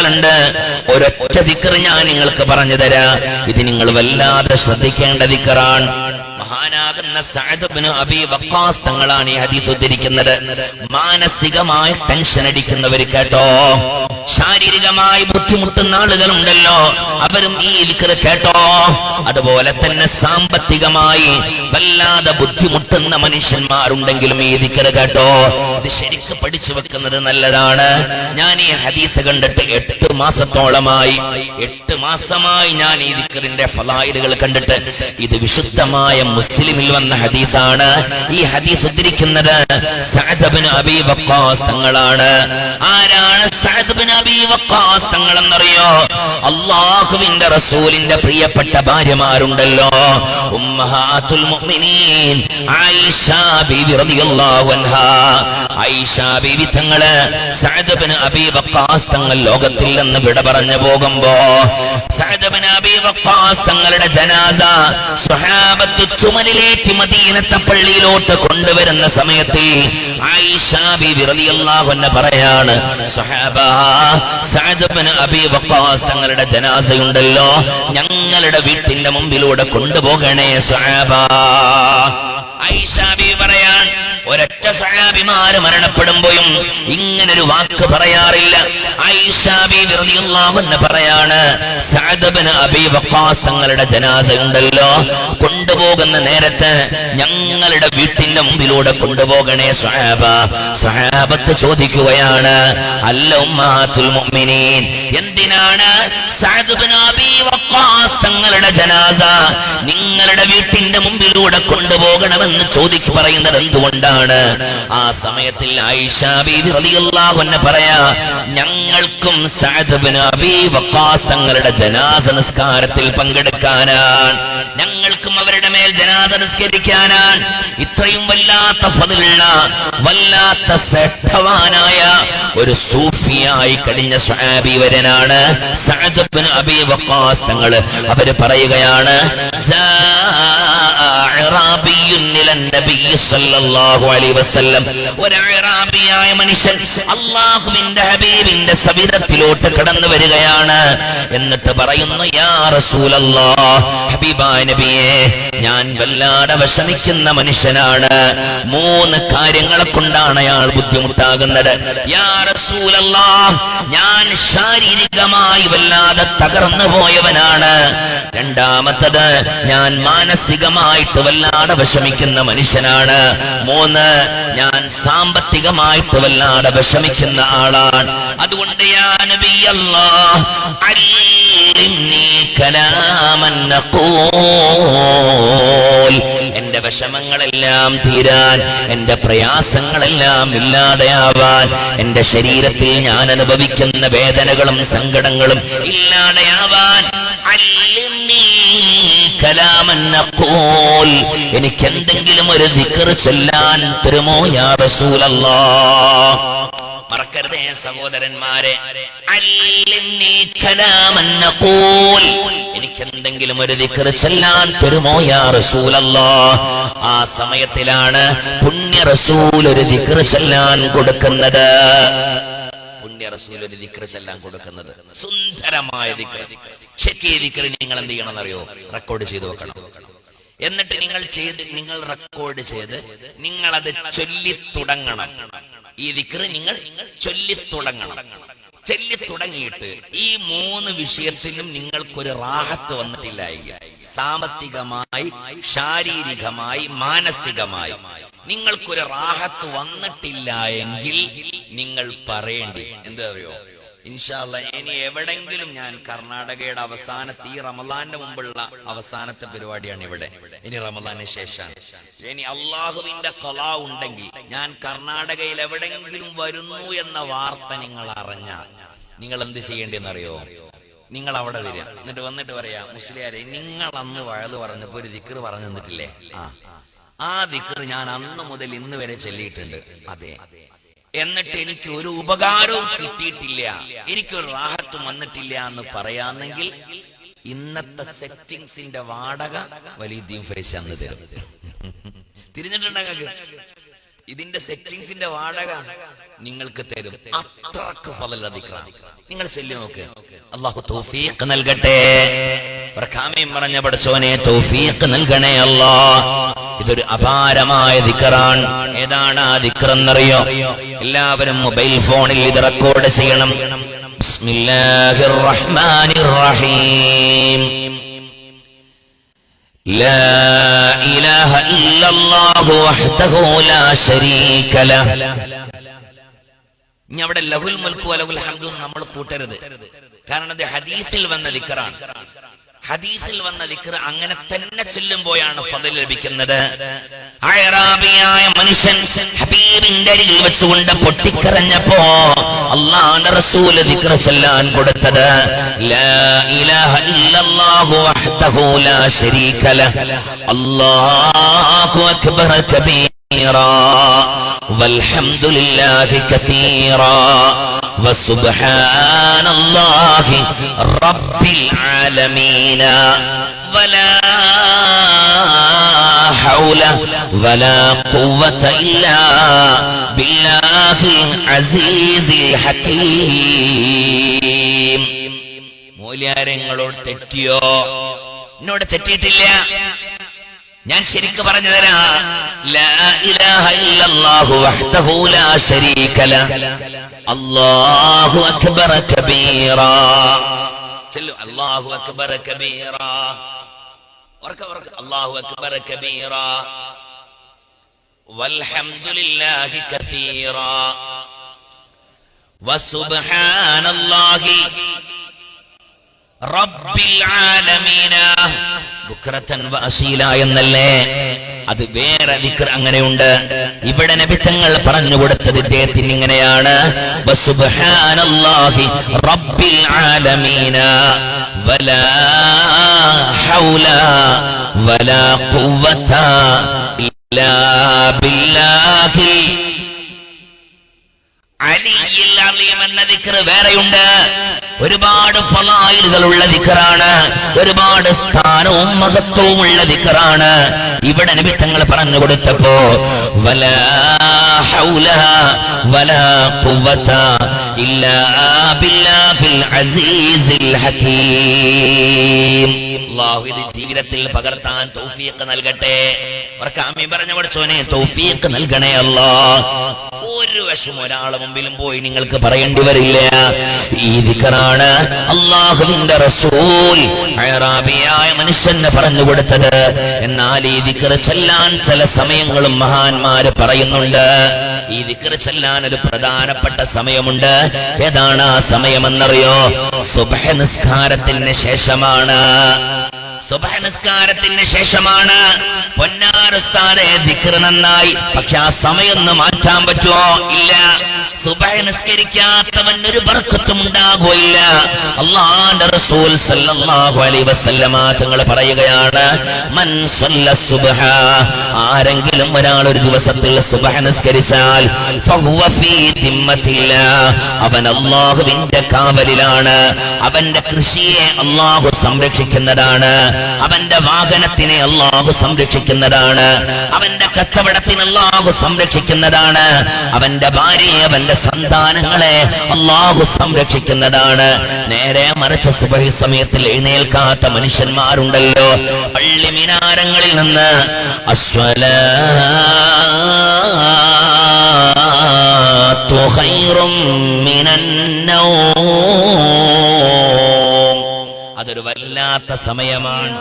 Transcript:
ദിക്റുകളുണ്ട്. ഒരൊറ്റ ദിക്ർ ഞാൻ നിങ്ങൾക്ക് പറഞ്ഞു തരാം. ഇത് നിങ്ങൾ വല്ലാതെ ശ്രദ്ധിക്കേണ്ട ദിക്റാണ്. മഹാനാകുന്ന സഅദ് ഇബ്നു അബീ വഖാസ് തങ്ങളാണ് ഈ ഹദീസ് ഉദ്ധരിക്കുന്നത്. മാനസികമായി ടെൻഷൻ അടിക്കുന്നവർ കേട്ടോ, ശാരീരികമായി ബുദ്ധിമുട്ടുന്ന ആളുകളുണ്ടല്ലോ, അവരും ഈ ദിക്ർ കേട്ടോ. അതുപോലെ തന്നെ സാമ്പത്തികമായി വല്ലാതെ ബുദ്ധിമുട്ടുന്ന മനുഷ്യന്മാരുണ്ടെങ്കിലും ഈ ദിക്ർ കേട്ടോ. ഇത് ശരിക്കും പഠിച്ചു വെക്കുന്നത് നല്ലതാണ്. ഞാൻ ഈ ഹദീസ് കണ്ടിട്ട് 8 മാസത്തോളമായി, 8 മാസമായി ഞാൻ ഈ ദിക്റിന്റെ ഫളായിലുകൾ കണ്ടിട്ട്. ഇത് വിശുദ്ധമായ മുസ്ലിമിൽ വന്ന ഹദീസാണ്. ഈ ഹദീസ് ഉദ്ധരിക്കുന്നത് സഅദ് ഇബ്നു അബീ വഖാസ് തങ്ങളാണ്. ആരാണ് സഅദ് ഇബ്നു അബീ വഖാസ് തങ്ങൾ എന്നറിയോ? അല്ലാഹുവിന്റെ റസൂലിന്റെ പ്രിയപ്പെട്ട ഭാര്യമാരുണ്ടല്ലോ, ഉമ്മഹാത്തുൽ മുഅ്മിനീൻ ആയിഷ ബീവി റളിയല്ലാഹു അൻഹാ. ആയിഷ ബീവി തങ്ങള് സഅദ് ഇബ്നു അബീ വഖാസ് തങ്ങൾ ലോകത്തിൽ നിന്ന് വിട പറഞ്ഞു പോകുമ്പോ സഅദ് ഇബ്നു അബീ വഖാസ് തങ്ങളുടെ ജനാസ സ്വഹാബത്ത് ചുമലിലേറ്റി മദീനത്തെ പള്ളിയിലോട്ട് കൊണ്ടുവരുന്ന സമയത്ത് ആയിഷ ബീവി റളിയല്ലാഹു അൻഹ പറയാണ്, സ്വഹാബ, സഅദ് ഇബ്നു അബീ വഖാസ് തങ്ങളുടെ ജനാസയുണ്ടല്ലോ, ഞങ്ങളുടെ വീട്ടിന്റെ മുമ്പിലൂടെ കൊണ്ടുപോകണേ സ്വഹാബ. ആയിഷ ബീവി പറയാൻ, ഒരൊറ്റ സ്വഹാബിമാര് മരണപ്പെടുമ്പോഴും ഇങ്ങനൊരു വാക്ക് പറയാറില്ല. ആയിഷ ബീവി റളിയല്ലാഹു അൻഹ പറയാണ്, സഅദ് ഇബ്നു അബീ വഖാസ് തങ്ങളുടെ ജനാസ ഉണ്ടല്ലോ, കൊണ്ടുപോകുന്ന നേരത്ത് ഞങ്ങളുടെ വീട്ടിന്റെ മുമ്പിലൂടെ കൊണ്ടുപോകണേ സ്വഹാബ. സ്വഹാബത്ത് ചോദിക്കുകയാണ്, അല്ല ഉമ്മഹാത്തുൽ മുഅ്മിനീൻ, എന്തിനാണ് സഅദ് ഇബ്നു അബീ വഖാസ് തങ്ങളുടെ ജനാസ നിങ്ങളുടെ വീട്ടിന്റെ മുമ്പിലൂടെ കൊണ്ടുപോകണമെന്ന് പറയുന്നത് എന്തുകൊണ്ടാണ്? ആ സമയത്തിൽ ആയിഷ ബീവി റളിയല്ലാഹു അൻഹ പറയാ, ഞങ്ങൾക്കും സഅദ് ഇബ്നു അബീ വഖാസ് തങ്ങളുടെ ജനാസ നിസ്കാരത്തിൽ പങ്കെടുക്കാനാണ്, ഞങ്ങൾക്കും അവരുടെ മേൽ ജനാസ നിസ്കരിക്കാനാണ്. ഇത്രയും വല്ലാത്ത ഫضലുള്ള, വല്ലാത്ത ശ്രേഷ്ഠവാനായ ഒരു സൂഫിയായി കഴിഞ്ഞ സ്വഹാബി വരനാണ് സഅദ് ഇബ്നു അബീ വഖാസ് തങ്ങൾ. അവര് പറയുകയാണ്, ഒരു അഅറാബിയായ മനുഷ്യൻ അല്ലാഹുവിന്റെ ഹബീബിന്റെ സവിധത്തിലോട്ട് കടന്നു വരികയാണ്. എന്നിട്ട് പറയുന്നു, യാ റസൂലല്ലാഹ്, ഹബീബായ നബിയേ, ഞാൻ വല്ലാതെ വിഷമിക്കുന്ന മനുഷ്യനാണ്. 3 കാര്യങ്ങളെ കൊണ്ടാണ് അയാൾ ബുദ്ധിമുട്ടാകുന്നത്. യാ റസൂലല്ലാഹ്, ഞാൻ ശാരീരികമായി വല്ലാതെ തകർന്നു പോയവനാണ്. രണ്ടാമത്തത്, ഞാൻ മാനസികമായിട്ട് വല്ലാതെ വിഷമിക്കുന്ന മനുഷ്യനാണ്. 3, ഞാൻ സാമ്പത്തികമായിട്ട് വല്ലാതെ വിഷമിക്കുന്ന ആളാണ്. അതുകൊണ്ട് യാ നബിയല്ലാഹ്, അല്ലിംനി കലാമൻ നഖൂൽ, എന്റെ വിഷമങ്ങളെല്ലാം തീരാൻ, എന്റെ പ്രയാസങ്ങളെല്ലാം ഇല്ലാതെയാവാൻ, എന്റെ ശരീരത്തിൽ ഞാൻ അനുഭവിക്കുന്ന വേദനകളും സങ്കടങ്ങളും ഇല്ലാതെയാവാൻ, കലാമൻ നഖൂൽ, എനിക്ക് എന്തെങ്കിലും ഒരു ദിക്ർ ചൊല്ലാൻ തരുമോ യാ റസൂലല്ലാഹ്? മറക്കരുതേ സഹോദരന്മാരെ, അല്ലിംനി കലാമൻ നഖൂൽ, എനിക്ക് എന്തെങ്കിലും ഒരു ദിക്ർ ചൊല്ലാൻ തരുമോ യാ റസൂലല്ലാഹ്? ആ സമയത്തിലാണ് പുണ്യ റസൂൽ ഒരു ദിക്ർ ചൊല്ലാൻ കൊടുക്കുന്നത്. പുണ്യ റസൂൽ ഒരു ദിക്ർ ചൊല്ലാൻ കൊടുക്കുന്നത് സുന്ദരമായ ദിക്ർ. ശരിക്കും ഈ ദിക്ർ നിങ്ങൾ എന്ത് ചെയ്യണം എന്നറിയോ? റെക്കോർഡ് ചെയ്ത് വെക്കണം. എന്നിട്ട് നിങ്ങൾ റെക്കോർഡ് ചെയ്ത് നിങ്ങൾ അത് ചൊല്ലി തുടങ്ങണം. ഈ ദിക്ർ നിങ്ങൾ ചൊല്ലി തുടങ്ങണം. ചൊല്ലി തുടങ്ങിയിട്ട് ഈ 3 വിഷയത്തിനും നിങ്ങൾക്കൊരു റാഹത്ത് വന്നിട്ടില്ലായില്ല. സാമ്പത്തികമായി, ശാരീരികമായി, മാനസികമായി നിങ്ങൾക്കൊരു റാഹത്ത് വന്നിട്ടില്ല എങ്കിൽ നിങ്ങൾ പറയേണ്ടി എന്താ അറിയോ? ഇൻഷാ അല്ലാഹ് ഇനി എവിടെങ്കിലും ഞാൻ കർണാടകയുടെ അവസാനത്തെ, ഈ റമദാന്റെ മുമ്പുള്ള അവസാനത്തെ പരിപാടിയാണ് ഇവിടെ. ഇനി റമദാന് ശേഷം ഇനി അള്ളാഹുവിന്റെ ഖളാ ഉണ്ടെങ്കിൽ ഞാൻ കർണാടകയിൽ എവിടെങ്കിലും വരുന്നു എന്ന വാർത്ത നിങ്ങൾ അറിഞ്ഞാൽ നിങ്ങൾ എന്ത് ചെയ്യേണ്ടെന്നറിയോ? നിങ്ങൾ അവിടെ വരിക. എന്നിട്ട് വന്നിട്ട് പറയാ, മുസ്ലിയാരെ, നിങ്ങൾ അന്ന് വഴല് പറഞ്ഞപ്പോ ഒരു ദിക്ർ പറഞ്ഞു തന്നിട്ടില്ലേ? ആ ദിക്ർ ഞാൻ അന്ന് മുതൽ ഇന്ന് വരെ ചൊല്ലിയിട്ടുണ്ട്. അതെ, എന്നിട്ട് എനിക്ക് ഒരു ഉപകാരവും കിട്ടിയിട്ടില്ല, എനിക്കൊരു റാഹത്തും വന്നിട്ടില്ല എന്ന് പറയാന്നെങ്കിൽ ഇന്നത്തെ സെറ്റിംഗ്സിന്റെ വാടക വലീദ്ദീൻ ഫൈസി അന്ന് തരും. തിരിഞ്ഞിട്ടുണ്ടെങ്കിൽ ഇതിന്റെ സെറ്റിംഗ്സിന്റെ വാടക നിങ്ങൾക്ക് തരും. അത്രക്ക് ഫളലുള്ള ദിക്റാണ്. നിങ്ങൾ ചൊല്ലി നോക്ക്. അല്ലാഹു തൗഫീഖ് നൽകട്ടെ. പ്രഖാമയും പറഞ്ഞ പടച്ചോനെ തൗഫീഖ് നൽകണേ അല്ലാ. ഇതൊരു അപാരമായ ദിക്റാണ്. ഏതാണ് ആ ദിക്ർ എന്നറിയോ? എല്ലാവരും മൊബൈൽ ഫോണിൽ ഇത് റെക്കോർഡ് ചെയ്യണം. ബിസ്മില്ലാഹിർ റഹ്മാനിർ റഹീം. ലാ ഇലാഹ ഇല്ലല്ലാഹു വഹ്ദഹു ലാ ശരീക ലഹ്. ഇനി അവിടെ ലഹുൽ മുൽക്കു വലഹുൽ ഹംദു നമ്മൾ കൂട്ടരുത്. കാരണം അത് ഹദീസിൽ വന്ന ദിക്റാണ്. ഹദീസിൽ വന്ന ദിക്ർ അങ്ങനെ തന്നെ ചൊല്ലുമ്പോഴാണ് ഫള് ലഭിക്കുന്നത്. അഅറാബിയായ മനുഷ്യൻ ഹബീബിന്റെ അരികിൽ വെച്ചുകൊണ്ട് പൊട്ടിക്കരഞ്ഞപ്പോ അല്ലാഹുവിന്റെ റസൂൽ ദിക്ർ ചൊല്ലാൻ കൊടുത്തത് ലാ ഇലാഹ ഇല്ലല്ലാഹു വഹ്ദഹു ലാ ശരീക ലഹ് അല്ലാഹു അക്ബർ കബീറാ വൽഹംദുലില്ലാഹി കതീറാ വസുബ്ഹാനല്ലാഹി റബ്ബിൽ ആലമീന വലാ ഹൗല വലാ ഖുവത ഇല്ലാ ബില്ലാഹിൽ അസീസിൽ ഹകീം. മൂല്യാരങ്ങളോട് തെറ്റിയോ? എന്നോട് തെറ്റിയിട്ടില്ല. ഞാൻ ശരിക്ക് പറഞ്ഞു തരാം. ലാ ഇലാഹ ഇല്ലല്ലാഹു വഹ്ദഹു ലാ ശരീക ലഹ് അല്ലാഹു അക്ബർ കബീറാ. ചൊല്ലു അല്ലാഹു അക്ബർ കബീറാ. ഉറക്കെ അല്ലാഹു അക്ബർ കബീറാ വൽഹംദുലില്ലാഹി കതീറാ വസുബ്ഹാനല്ലാഹി റബ്ബിൽ ആലമീന ബുക്രതൻ വഅസീല എന്നല്ലേ? അത് വേറെ ദിക്ർ അങ്ങനെയുണ്ട്. ഇവിടെ നബി തങ്ങൾ പറഞ്ഞു കൊടുത്തത് ഇദ്ദേഹത്തിന് ഇങ്ങനെയാണ് വസുബ്ഹാനല്ലാഹി റബ്ബിൽ ആലമീന വലാ ഹൗല വലാ ഖുവത ഇല്ലാ ബില്ലാഹി അലിയിൽ അലീം എന്ന ദിക്ർ വേറെയുണ്ട്. ഒരുപാട് ഫളായിലുകളുള്ള ദിക്റാണ്. ഒരുപാട് സ്ഥാനവും മഹത്വവും ഉള്ള ദിക്റാണ്. ഇവിടെ നബി തങ്ങൾ പറഞ്ഞു കൊടുത്തപ്പോ വലാ ഹൗല വലാ ഖുവത ഇല്ലാ ബില്ലാഹിൽ അസീസിൽ ഹകീം. അല്ലാഹു ഇത് ജീവിതത്തിൽ പകർത്താൻ തൗഫീഖ് നൽകട്ടെ. ആമീൻ പറഞ്ഞ പടച്ചോനെ തൗഫീഖ് നൽകണേ അല്ലാഹ്. ഒരു വശം ഒരാളെ മുമ്പിലും പോയി നിങ്ങൾക്ക് പറയേണ്ടി വരില്ല. ഈ ദിക്റാണ് അല്ലാഹുവിന്റെ റസൂൽ അഅറാബിയായ മനുഷ്യന് പറഞ്ഞു കൊടുത്തത്. എന്നാൽ ഈ ദിക്ർ ചൊല്ലാൻ ചില സമയങ്ങളും മഹാന്മാര് പറയുന്നുണ്ട്. ഈ ദിക്ർ ചൊല്ലാൻ ഒരു പ്രധാനപ്പെട്ട സമയമുണ്ട്. ഏതാണ് ആ സമയമെന്നറിയോ? സുബ്ഹ് നിസ്കാരത്തിന് ശേഷമാണ്. സുബ്ഹ് നിസ്കാരത്തിന് ശേഷമാണ്. പൊന്നാരുസ്താദേ ദിക്ർ നന്നായി, പക്ഷെ ആ സമയം ഒന്ന് മാറ്റാൻ പറ്റുമോ? ഇല്ല. സുബ്ഹ് നിസ്കരിക്കാത്തവൻ ഒരു ബർക്കത്തും ഉണ്ടാകുകയില്ല. അല്ലാഹുവിന്റെ റസൂൽ സല്ലല്ലാഹു അലൈഹി വസല്ലമ തങ്ങൾ പറയുകയാണ് മൻ സല്ല സുബ്ഹ, ആരെങ്കിലും ഒരാൾ ഒരു ദിവസത്തിൽ സുബ്ഹ് നിസ്കരിച്ചാൽ ഫഹുവ ഫീ ദിമ്മത്തില്ലാഹ്, അവൻ അല്ലാഹുവിന്റെ കാവലിലാണ്. അവന്റെ കൃഷിയെ അല്ലാഹു സംരക്ഷിക്കുന്നതാണ്. അവന്റെ വാഹനത്തിനെ അല്ലാഹു സംരക്ഷിക്കുന്നതാണ്. അവന്റെ കച്ചവടത്തിന് അല്ലാഹു സംരക്ഷിക്കുന്നതാണ്. അവന്റെ ഭാര്യയെ അവന്റെ സന്താനങ്ങളെ അല്ലാഹു സംരക്ഷിക്കുന്നതാണ്. നേരെ മറിച്ച് സുബഹി സമയത്തിൽ എഴുന്നേൽക്കാത്ത മനുഷ്യന്മാരുണ്ടല്ലോ, പള്ളി മിനാരങ്ങളിൽ നിന്ന് അസ്വലാത്തു ഖൈറും മിനൻ നൗം, അതൊരു വല്ലാത്ത സമയമാണ്.